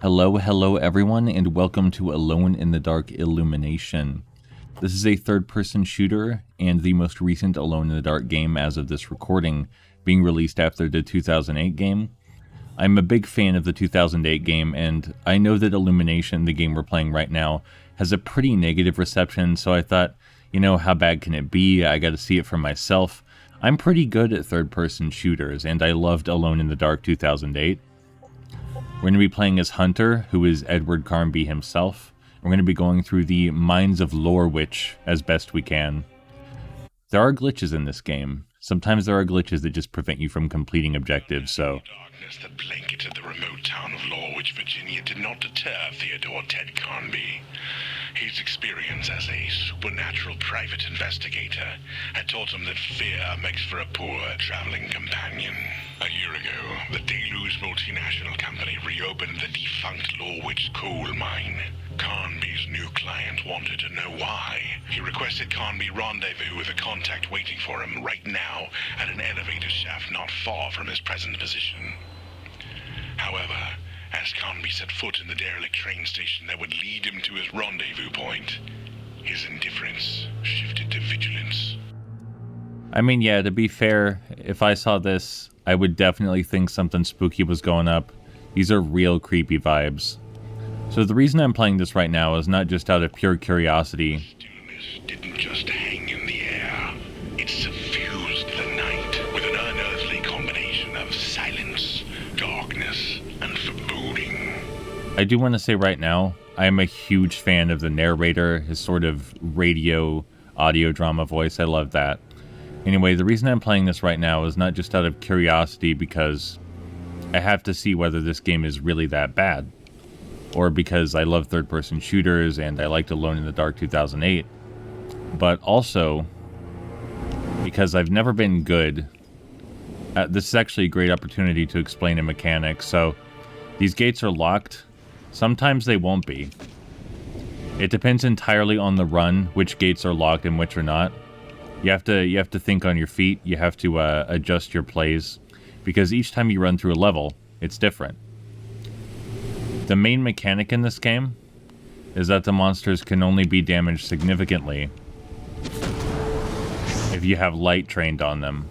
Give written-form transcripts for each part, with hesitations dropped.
Hello everyone, and welcome to Alone in the Dark Illumination. This is a third-person shooter, and the most recent Alone in the Dark game as of this recording, being released after the 2008 game. I'm a big fan of the 2008 game, and I know that Illumination, the game we're playing right now, has a pretty negative reception, so I thought, how bad can it be? I gotta see it for myself. I'm pretty good at third-person shooters, and I loved Alone in the Dark 2008. We're going to be playing as Hunter, who is Edward Carnby himself. We're going to be going through the Mines of Lorewich as best we can. There are glitches in this game. Sometimes there are glitches that just prevent you from completing objectives, so... Darkness that blanketed the remote town of Lorewich, Virginia, did not deter Theodore Ted Carnby. His experience as a supernatural private investigator had taught him that fear makes for a poor traveling companion. A year ago, the Deluge multinational company reopened the defunct Lorewich coal mine. Carnby's new client wanted to know why. He requested Carnby rendezvous with a contact waiting for him right now at an elevator shaft not far from his present position. However, as Carnby set foot in the derelict train station that would lead him to his rendezvous point, his indifference shifted to vigilance. I mean, yeah, to be fair, if I saw this, I would definitely think something spooky was going up. These are real creepy vibes. So the reason I'm playing this right now is not just out of pure curiosity. Stillness didn't just hang in the air. It suffused the night with an unearthly combination of silence, darkness, and foreboding. I do want to say right now, I am a huge fan of the narrator, his sort of radio audio drama voice. I love that. Anyway, the reason I'm playing this right now is not just out of curiosity because I have to see whether this game is really that bad, or because I love third-person shooters and I liked Alone in the Dark 2008, but also because I've never been good. This is actually a great opportunity to explain a mechanic. So these gates are locked. Sometimes they won't be. It depends entirely on the run, which gates are locked and which are not. You have to think on your feet. You have to adjust your plays, because each time you run through a level, it's different. The main mechanic in this game is that the monsters can only be damaged significantly if you have light trained on them.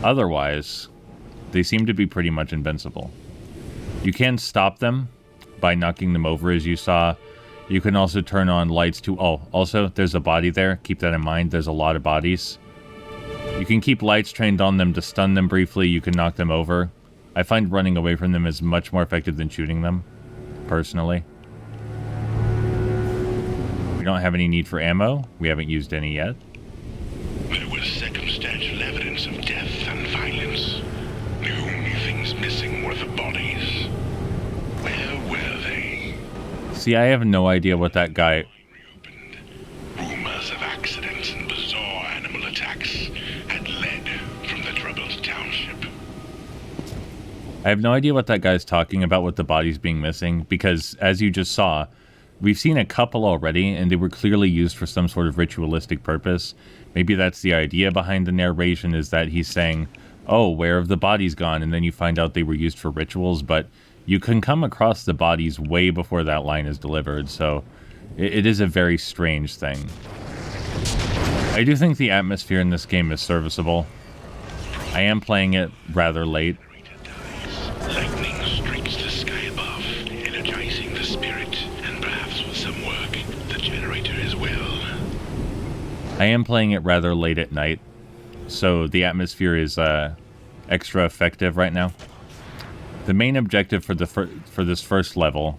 Otherwise, they seem to be pretty much invincible. You can stop them by knocking them over, as you saw. You can also turn on lights to... Oh, also, there's a body there. Keep that in mind. There's a lot of bodies. You can keep lights trained on them to stun them briefly. You can knock them over. I find running away from them is much more effective than shooting them, personally. We don't have any need for ammo. We haven't used any yet. There was circumstantial evidence of death and violence. The only things missing were the bodies. Where were they? See, I have no idea what that guy... Reopened. Rumors of accidents and bizarre animal attacks had led from the troubled township. I have no idea what that guy's talking about with the bodies being missing, because, as you just saw, we've seen a couple already, and they were clearly used for some sort of ritualistic purpose. Maybe that's the idea behind the narration, is that he's saying, oh, where have the bodies gone? And then you find out they were used for rituals, but you can come across the bodies way before that line is delivered, so it is a very strange thing. I do think the atmosphere in this game is serviceable. I am playing it rather late. Lightning streaks the sky above, energizing the spirit, and perhaps with some work, the generator as well. I am playing it rather late at night, so the atmosphere is extra effective right now. The main objective for this first level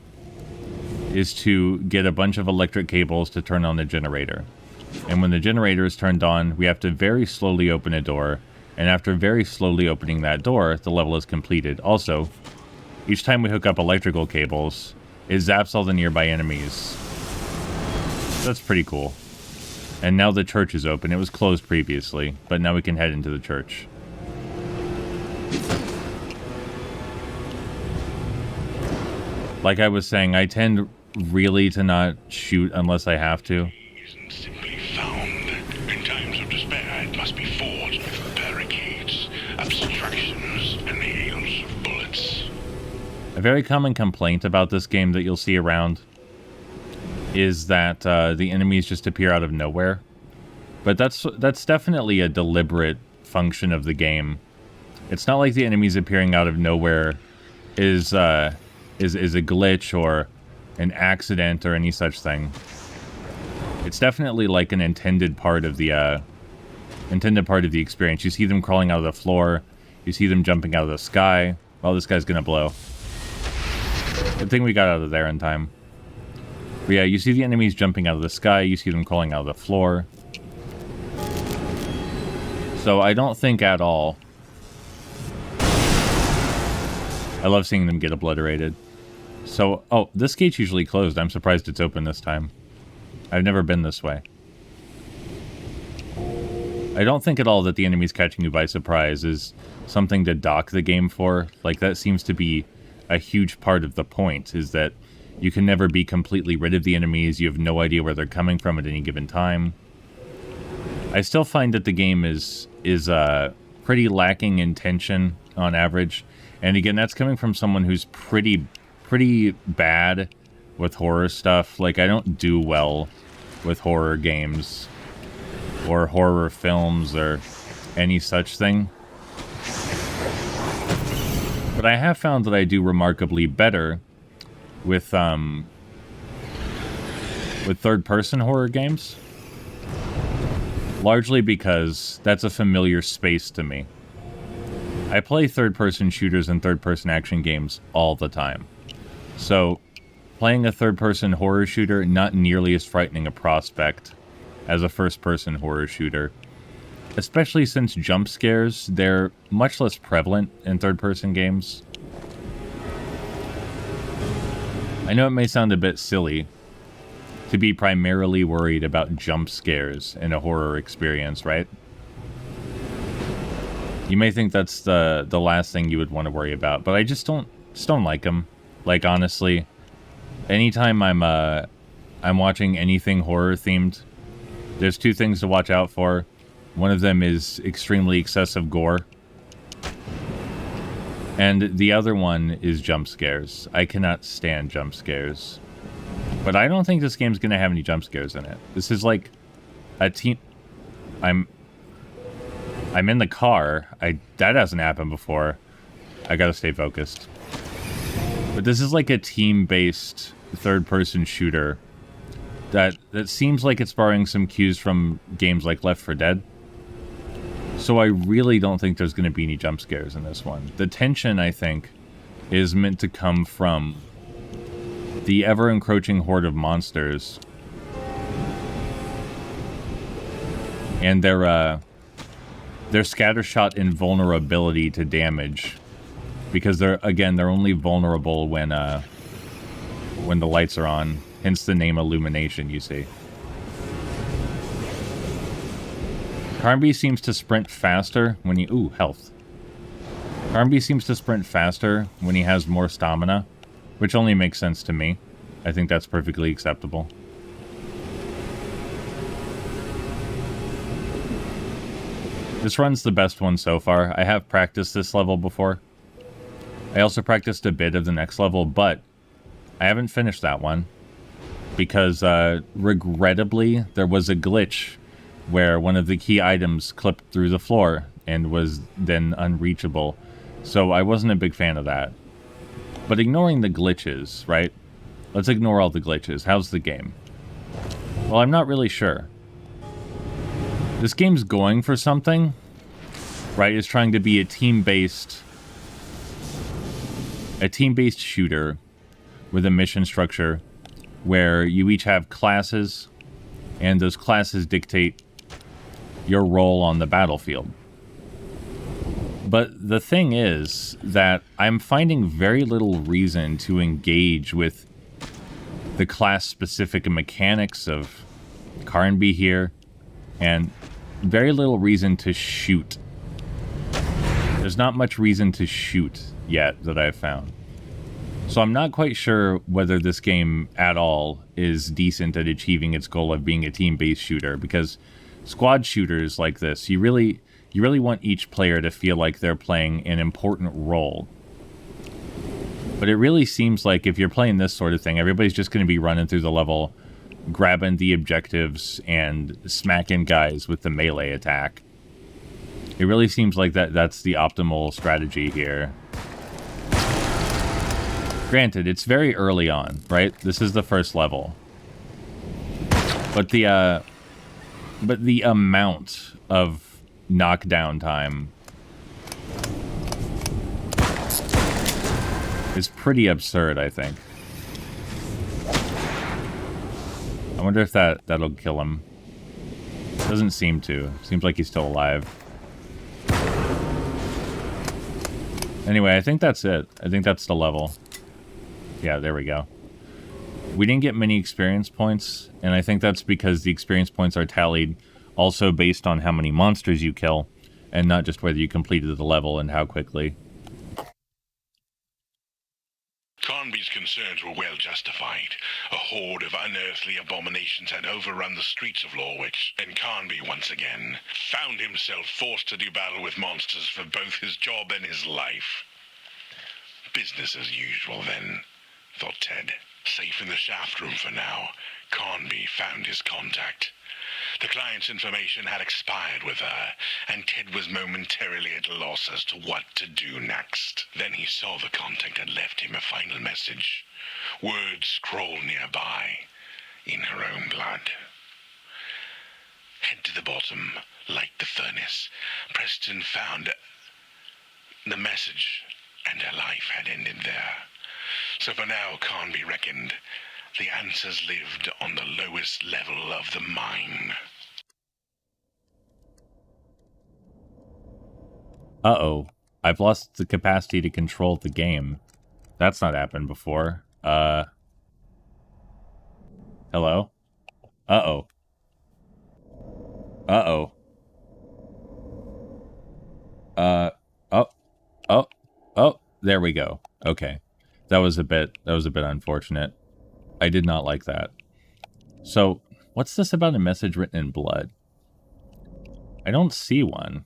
is to get a bunch of electric cables to turn on the generator. And when the generator is turned on, we have to very slowly open a door, and after very slowly opening that door, the level is completed. Also, each time we hook up electrical cables, it zaps all the nearby enemies. That's pretty cool. And now the church is open. It was closed previously, but now we can head into the church. Like I was saying, I tend really to not shoot unless I have to. Isn't simply found. In times of despair, it must be forged with barricades, obstructions, and hails of bullets. A very common complaint about this game that you'll see around is that the enemies just appear out of nowhere. But that's definitely a deliberate function of the game. It's not like the enemies appearing out of nowhere is a glitch or an accident or any such thing. It's definitely like an intended part of the experience. You see them crawling out of the floor. You see them jumping out of the sky. Well, this guy's gonna blow. Good thing we got out of there in time. But yeah, you see the enemies jumping out of the sky. You see them crawling out of the floor. So I don't think at all. I love seeing them get obliterated. So, oh, this gate's usually closed. I'm surprised it's open this time. I've never been this way. I don't think at all that the enemies catching you by surprise is something to dock the game for. Like, that seems to be a huge part of the point, is that you can never be completely rid of the enemies. You have no idea where they're coming from at any given time. I still find that the game is pretty lacking in tension on average. And again, that's coming from someone who's pretty bad with horror stuff. Like, I don't do well with horror games or horror films or any such thing. But I have found that I do remarkably better with third-person horror games. Largely because that's a familiar space to me. I play third-person shooters and third-person action games all the time. So, playing a third-person horror shooter, not nearly as frightening a prospect as a first-person horror shooter. Especially since jump scares, they're much less prevalent in third-person games. I know it may sound a bit silly to be primarily worried about jump scares in a horror experience, right? You may think that's the last thing you would want to worry about, but I just don't like them. Like, honestly, anytime I'm watching anything horror themed, there's two things to watch out for. One of them is extremely excessive gore, and the other one is jump scares. I cannot stand jump scares. But I don't think this game's gonna have any jump scares in it. This is like a team. I'm in the car. That hasn't happened before. I gotta stay focused. But this is like a team-based third-person shooter that seems like it's borrowing some cues from games like Left 4 Dead. So I really don't think there's going to be any jump scares in this one. The tension, I think, is meant to come from the ever-encroaching horde of monsters and their scattershot invulnerability to damage, because they're only vulnerable when the lights are on. Hence the name Illumination, you see. Carnby seems to sprint faster when he... Ooh, health. Carnby seems to sprint faster when he has more stamina, which only makes sense to me. I think that's perfectly acceptable. This run's the best one so far. I have practiced this level before. I also practiced a bit of the next level, but I haven't finished that one. Because, regrettably, there was a glitch where one of the key items clipped through the floor and was then unreachable. So I wasn't a big fan of that. But ignoring the glitches, right? Let's ignore all the glitches. How's the game? Well, I'm not really sure. This game's going for something, right? It's trying to be a team-based shooter with a mission structure where you each have classes, and those classes dictate your role on the battlefield. But the thing is that I'm finding very little reason to engage with the class-specific mechanics of Carnby here, and very little reason to shoot. There's not much reason to shoot yet that I've found. So I'm not quite sure whether this game at all is decent at achieving its goal of being a team-based shooter, because squad shooters like this, you really want each player to feel like they're playing an important role. But it really seems like if you're playing this sort of thing, everybody's just going to be running through the level, grabbing the objectives, and smacking guys with the melee attack. It really seems like that's the optimal strategy here. Granted, it's very early on, right? This is the first level. But the amount of knockdown time is pretty absurd, I think. I wonder if that'll kill him. Doesn't seem to. Seems like he's still alive. Anyway, I think that's it. I think that's the level. Yeah, there we go. We didn't get many experience points, and I think that's because the experience points are tallied also based on how many monsters you kill, and not just whether you completed the level and how quickly. Carnby's concerns were well justified. A horde of unearthly abominations had overrun the streets of Lorwich, and Carnby once again found himself forced to do battle with monsters for both his job and his life. Business as usual then, thought Ted. Safe in the shaft room for now, Carnby found his contact. The client's information had expired with her, and Ted was momentarily at a loss as to what to do next. Then he saw the contact had left him a final message. Words scrawled nearby, in her own blood. Head to the bottom, light the furnace. Preston found the message, and her life had ended there. So for now, Carnby reckoned, the answers lived on the lowest level of the mine. Uh-oh. I've lost the capacity to control the game. That's not happened before. Hello? Uh-oh. Uh-oh. Oh, there we go. Okay. That was a bit unfortunate. I did not like that. So, what's this about a message written in blood? I don't see one.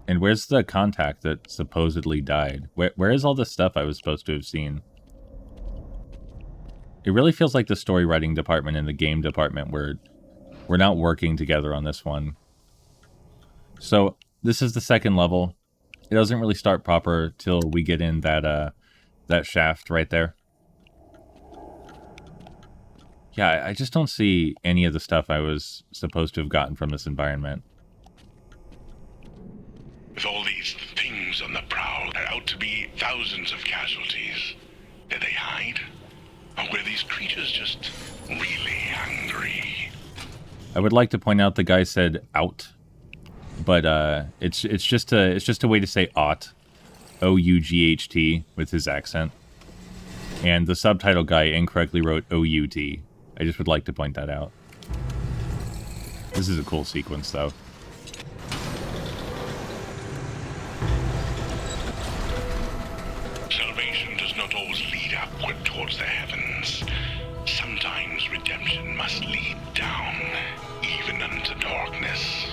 And where's the contact that supposedly died? Where is all the stuff I was supposed to have seen? It really feels like the story writing department and the game department we're not working together on this one. So, this is the second level. It doesn't really start proper till we get in that shaft right there. Yeah, I just don't see any of the stuff I was supposed to have gotten from this environment. With all these things on the prowl, there out to be thousands of casualties. Did they hide? Or were these creatures just really hungry? I would like to point out the guy said out, but it's just a way to say ought, O-U-G-H-T with his accent. And the subtitle guy incorrectly wrote O-U-T. I just would like to point that out. This is a cool sequence, though. Salvation does not always lead upward towards the heavens. Sometimes redemption must lead down, even unto darkness.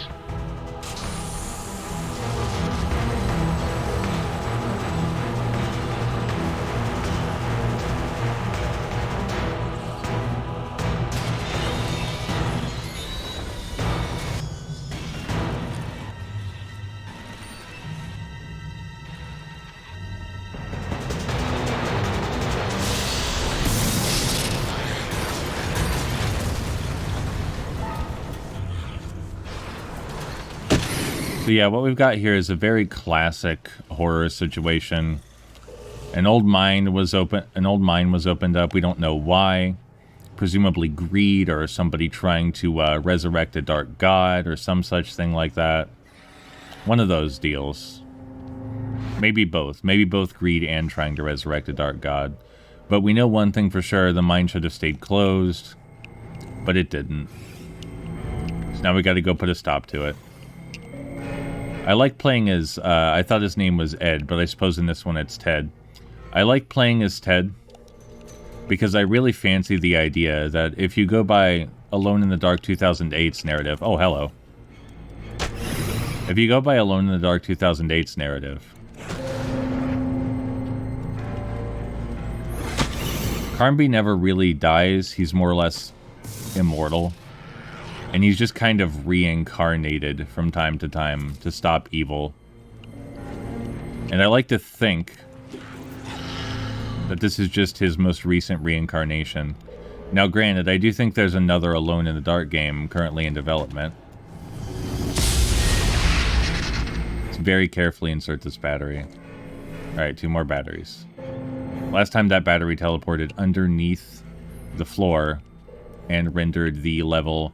So yeah, what we've got here is a very classic horror situation. An old mine was opened up. We don't know why. Presumably greed or somebody trying to resurrect a dark god or some such thing like that. One of those deals. Maybe both. Maybe both greed and trying to resurrect a dark god. But we know one thing for sure. The mine should have stayed closed. But it didn't. So now we got to go put a stop to it. I like playing as, I thought his name was Ed, but I suppose in this one it's Ted. I like playing as Ted because I really fancy the idea that if you go by Alone in the Dark 2008's narrative, oh, hello. If you go by Alone in the Dark 2008's narrative, Carnby never really dies. He's more or less immortal. And he's just kind of reincarnated from time to time to stop evil. And I like to think that this is just his most recent reincarnation. Now, granted, I do think there's another Alone in the Dark game currently in development. Let's very carefully insert this battery. Alright, 2 more batteries. Last time that battery teleported underneath the floor and rendered the level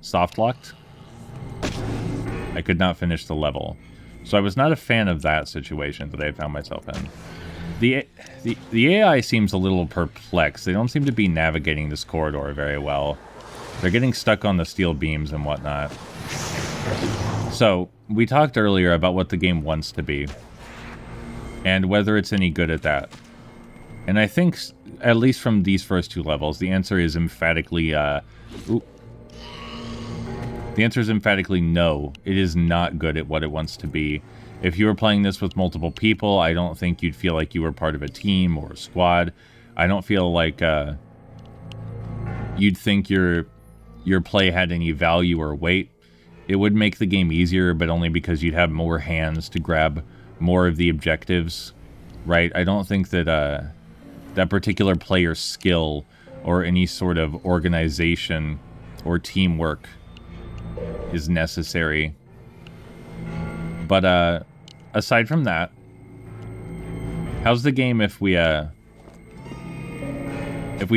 soft-locked. I could not finish the level. So I was not a fan of that situation that I found myself in. The AI seems a little perplexed. They don't seem to be navigating this corridor very well. They're getting stuck on the steel beams and whatnot. So, we talked earlier about what the game wants to be. And whether it's any good at that. And I think, at least from these first 2 levels, the answer is emphatically, the answer is emphatically no. It is not good at what it wants to be. If you were playing this with multiple people, I don't think you'd feel like you were part of a team or a squad. I don't feel like you'd think your play had any value or weight. It would make the game easier, but only because you'd have more hands to grab more of the objectives, right? I don't think that that particular player's skill or any sort of organization or teamwork is necessary. But aside from that, how's the game if we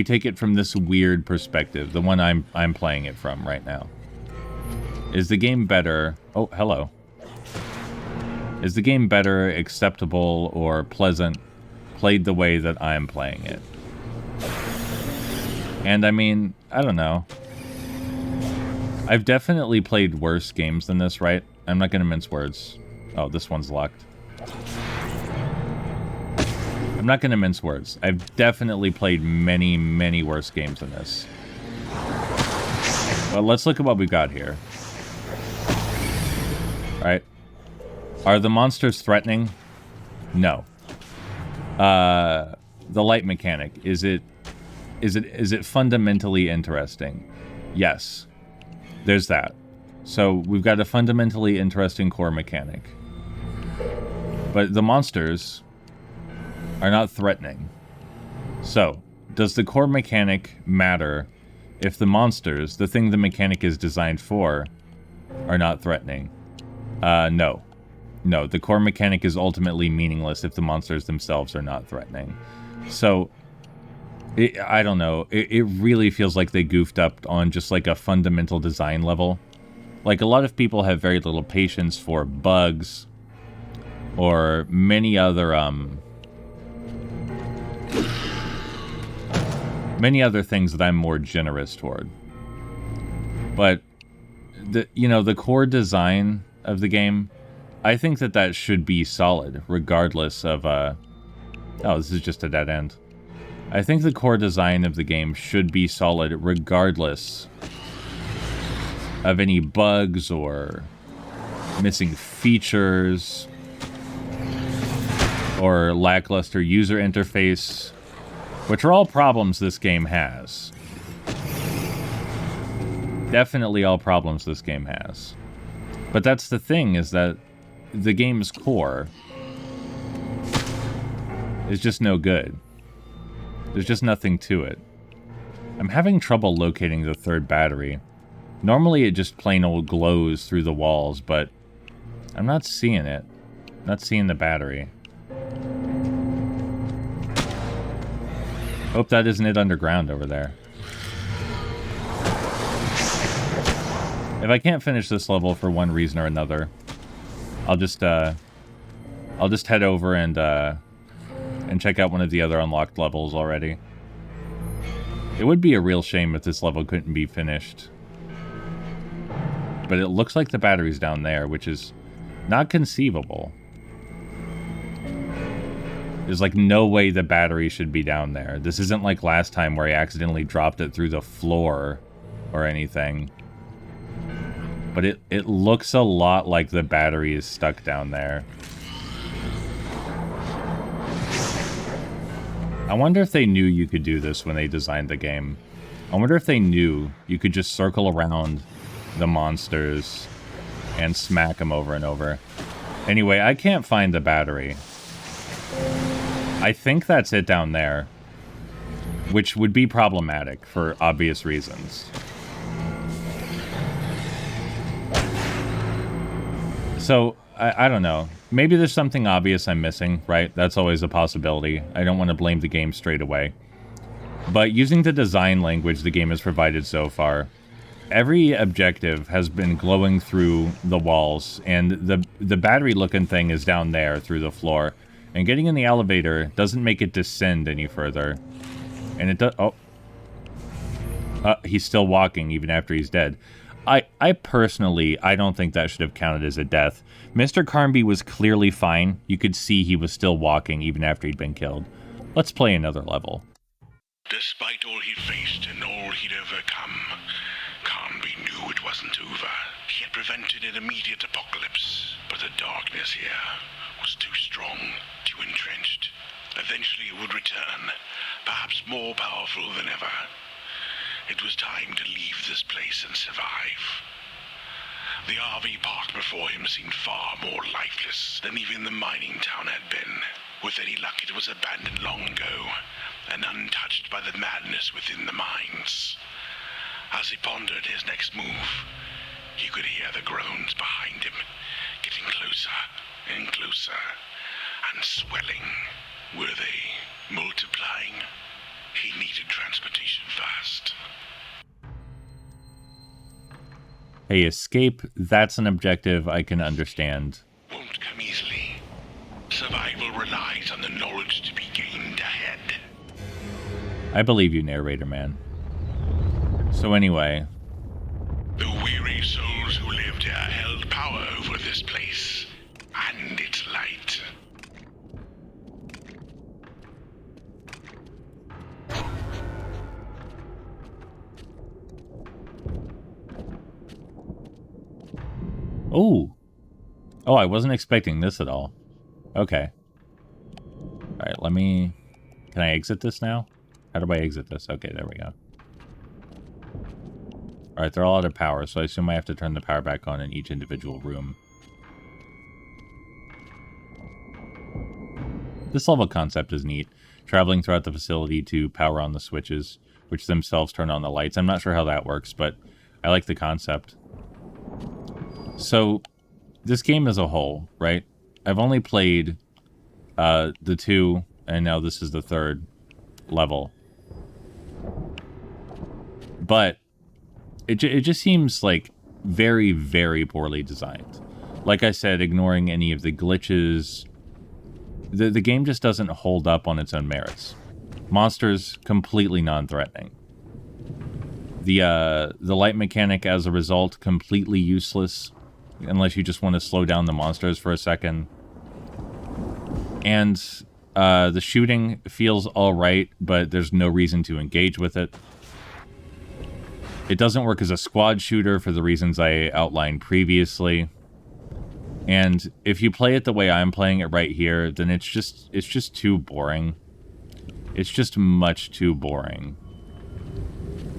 take it from this weird perspective, the one I'm playing it from right now? Is the game better? Oh, hello. Is the game better, acceptable, or pleasant played the way that I'm playing it? And I mean, I don't know. I've definitely played worse games than this, right? I'm not going to mince words. Oh, this one's locked. I'm not going to mince words. I've definitely played many, many worse games than this. Well, let's look at what we've got here. Right? Are the monsters threatening? No. The light mechanic, is it fundamentally interesting? Yes. There's that. So we've got a fundamentally interesting core mechanic. But the monsters are not threatening. So, does the core mechanic matter if the monsters, the thing the mechanic is designed for, are not threatening? No. No, the core mechanic is ultimately meaningless if the monsters themselves are not threatening. So, I don't know. It really feels like they goofed up on just like a fundamental design level. Like, a lot of people have very little patience for bugs or many other things that I'm more generous toward. But the core design of the game, I think that should be solid regardless of oh, this is just a dead end. I think the core design of the game should be solid regardless of any bugs or missing features or lackluster user interface, which are all problems this game has. Definitely all problems this game has. But that's the thing, is that the game's core is just no good. There's just nothing to it. I'm having trouble locating the third battery. Normally it just plain old glows through the walls, but I'm not seeing it. Not seeing the battery. Hope that isn't it underground over there. If I can't finish this level for one reason or another, I'll just head over and check out one of the other unlocked levels already. It would be a real shame if this level couldn't be finished. But it looks like the battery's down there, which is not conceivable. There's like no way the battery should be down there. This isn't like last time where I accidentally dropped it through the floor or anything. but it looks a lot like the battery is stuck down there. I wonder if they knew you could do this when they designed the game. I wonder if they knew you could just circle around the monsters and smack them over and over. Anyway, I can't find the battery. I think that's it down there, which would be problematic for obvious reasons. So, I don't know. Maybe there's something obvious I'm missing, right? That's always a possibility. I don't want to blame the game straight away. But using the design language the game has provided so far, every objective has been glowing through the walls, and the battery-looking thing is down there through the floor. And getting in the elevator doesn't make it descend any further. And it does... Oh. He's still walking even after he's dead. I personally, I don't think that should have counted as a death. Mr. Carnby was clearly fine. You could see he was still walking even after he'd been killed. Let's play another level. Despite all he'd faced and all he'd overcome, Carnby knew it wasn't over. He had prevented an immediate apocalypse, but the darkness here was too strong, too entrenched. Eventually it would return, perhaps more powerful than ever. It was time to leave this place and survive. The RV park before him seemed far more lifeless than even the mining town had been. With any luck, it was abandoned long ago, and untouched by the madness within the mines. As he pondered his next move, he could hear the groans behind him, getting closer and closer, and swelling. Were they multiplying? He needed transportation fast. Hey, escape, that's an objective I can understand. Won't come easily. Survival relies on the knowledge to be gained ahead. I believe you, narrator man. So anyway... The weary souls who lived here held power over this place and its light. Oh! Oh, I wasn't expecting this at all. Okay. Alright, let me... Can I exit this now? How do I exit this? Okay, there we go. Alright, they're all out of power, so I assume I have to turn the power back on in each individual room. This level concept is neat. Traveling throughout the facility to power on the switches, which themselves turn on the lights. I'm not sure how that works, but I like the concept. So, this game as a whole, right? I've only played the 2, and now this is the 3rd level. But it just seems like very, very poorly designed. Like I said, ignoring any of the glitches, the game just doesn't hold up on its own merits. Monsters, completely non-threatening. The light mechanic, as a result, completely useless, unless you just want to slow down the monsters for a second. And the shooting feels alright, but there's no reason to engage with it. It doesn't work as a squad shooter for the reasons I outlined previously. And if you play it the way I'm playing it right here, then it's just too boring. It's just much too boring.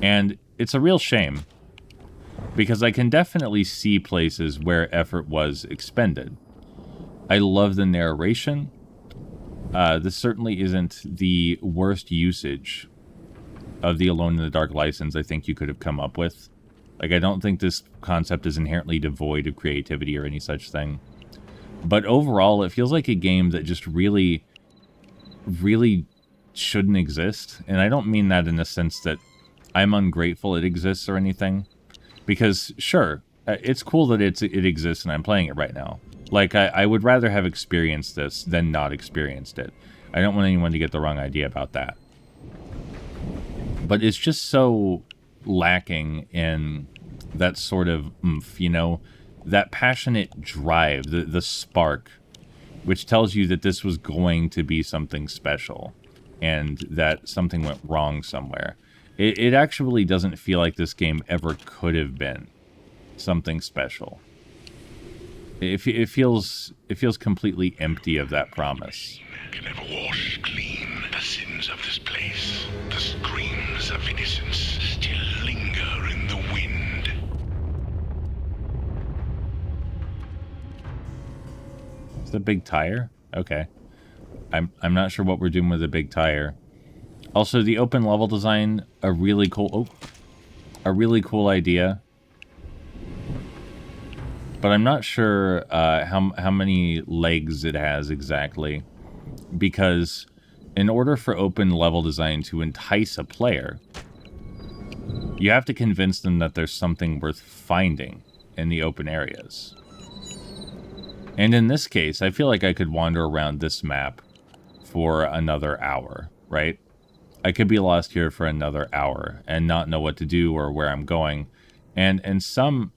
And it's a real shame, because I can definitely see places where effort was expended. I love the narration. This certainly isn't the worst usage of the Alone in the Dark license I think you could have come up with. Like, I don't think this concept is inherently devoid of creativity or any such thing. But overall, it feels like a game that just really, really shouldn't exist. And I don't mean that in the sense that I'm ungrateful it exists or anything. Because, sure, it's cool that it exists and I'm playing it right now. Like, I would rather have experienced this than not experienced it. I don't want anyone to get the wrong idea about that. But it's just so lacking in that sort of oomph, you know? That passionate drive, the spark, which tells you that this was going to be something special and that something went wrong somewhere. It actually doesn't feel like this game ever could have been. something special. It feels completely empty of that promise. Can never wash clean the sins of this place. The screams of innocence still linger in the wind. Is the big tire? Okay. I'm not sure what we're doing with the big tire. Also, the open level design, a really cool idea. But I'm not sure how many legs it has exactly, because in order for open level design to entice a player, you have to convince them that there's something worth finding in the open areas. And in this case, I feel like I could wander around this map for another hour, right? I could be lost here for another hour and not know what to do or where I'm going. And in some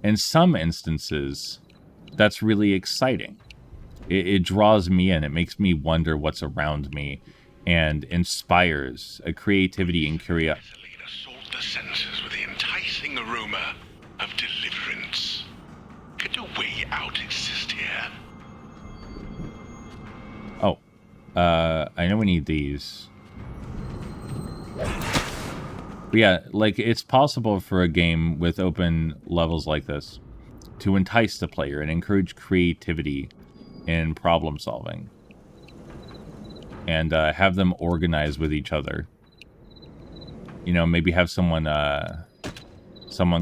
instances, that's really exciting. It draws me in. It makes me wonder what's around me and inspires a creativity and curiosity. Assault the senses with the enticing aroma of deliverance. Could a way out exist here? Oh, I know we need these. But yeah, like, it's possible for a game with open levels like this to entice the player and encourage creativity in problem solving. And have them organize with each other. You know, maybe have someone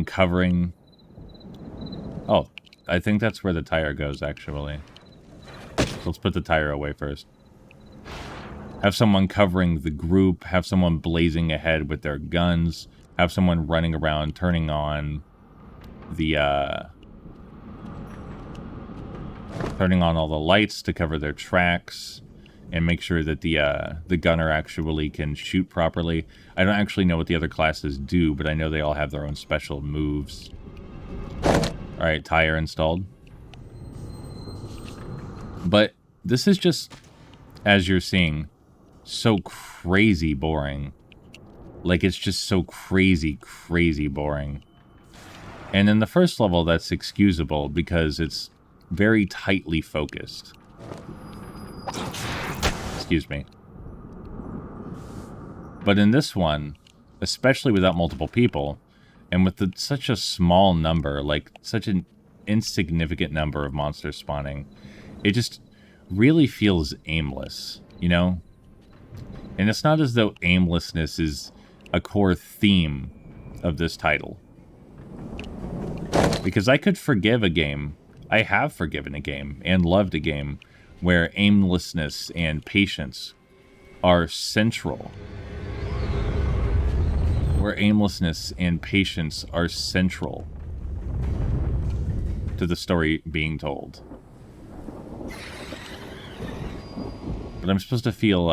covering... Oh, I think that's where the tire goes, actually. So let's put the tire away first. Have someone covering the group, have someone blazing ahead with their guns, have someone running around, turning on the, turning on all the lights to cover their tracks, and make sure that the gunner actually can shoot properly. I don't actually know what the other classes do, but I know they all have their own special moves. Alright, tire installed. But this is just, as you're seeing, so crazy boring. Like, it's just so crazy boring. And in the first level, that's excusable because it's very tightly focused. Excuse me. But in this one, especially without multiple people, and with such a small number, like such an insignificant number of monsters spawning, it just really feels aimless, you know? And it's not as though aimlessness is a core theme of this title. Because I could forgive a game, I have forgiven a game, and loved a game, where aimlessness and patience are central. Where aimlessness and patience are central to the story being told. But I'm supposed to feel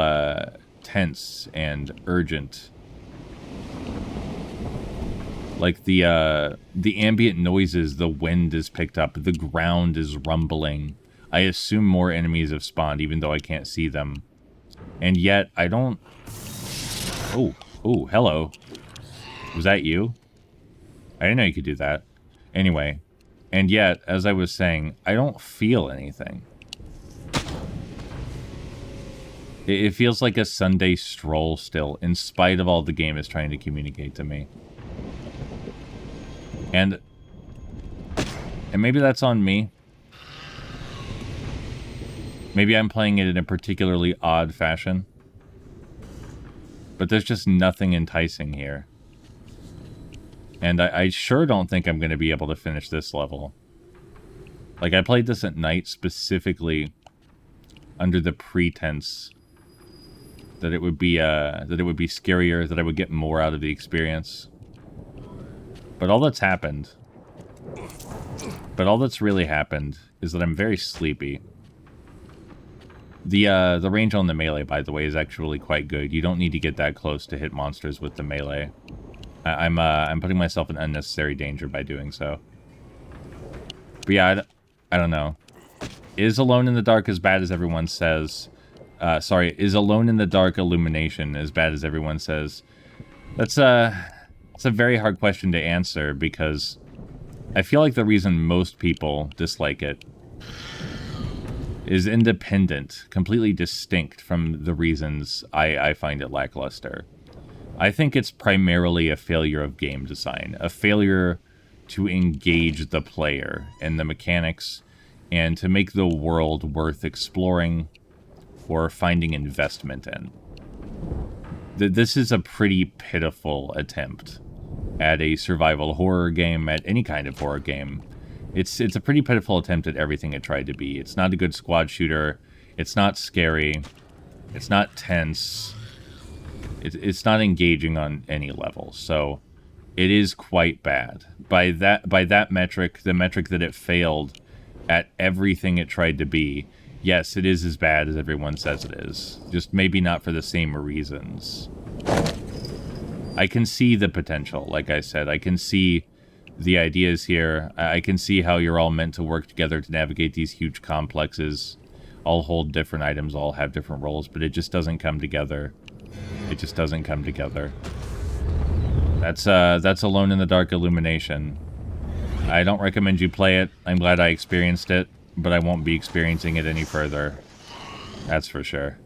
tense and urgent. Like the ambient noises, the wind is picked up, the ground is rumbling. I assume more enemies have spawned, even though I can't see them. And yet, I don't... Oh, hello. Was that you? I didn't know you could do that. Anyway, and yet, as I was saying, I don't feel anything. It feels like a Sunday stroll still, in spite of all the game is trying to communicate to me. And maybe that's on me. Maybe I'm playing it in a particularly odd fashion. But there's just nothing enticing here. And I sure don't think I'm going to be able to finish this level. Like, I played this at night specifically under the pretense that it would be scarier, that I would get more out of the experience. But all that's happened, but all that's really happened is that I'm very sleepy. The range on the melee, by the way, is actually quite good. You don't need to get that close to hit monsters with the melee. I'm putting myself in unnecessary danger by doing so. But yeah, I don't know. Is Alone in the Dark as bad as everyone says? Sorry, is Alone in the Dark Illumination as bad as everyone says? That's a very hard question to answer because I feel like the reason most people dislike it is independent, completely distinct from the reasons I find it lackluster. I think it's primarily a failure of game design, a failure to engage the player in the mechanics and to make the world worth exploring or finding investment in. This is a pretty pitiful attempt at a survival horror game, at any kind of horror game. It's a pretty pitiful attempt at everything it tried to be. It's not a good squad shooter. It's not scary. It's not tense. It's not engaging on any level. So it is quite bad. By that metric, the metric that it failed at everything it tried to be, yes, it is as bad as everyone says it is. Just maybe not for the same reasons. I can see the potential, like I said. I can see the ideas here. I can see how you're all meant to work together to navigate these huge complexes. All hold different items, all have different roles, but it just doesn't come together. It just doesn't come together. That's Alone in the Dark Illumination. I don't recommend you play it. I'm glad I experienced it, but I won't be experiencing it any further. That's for sure.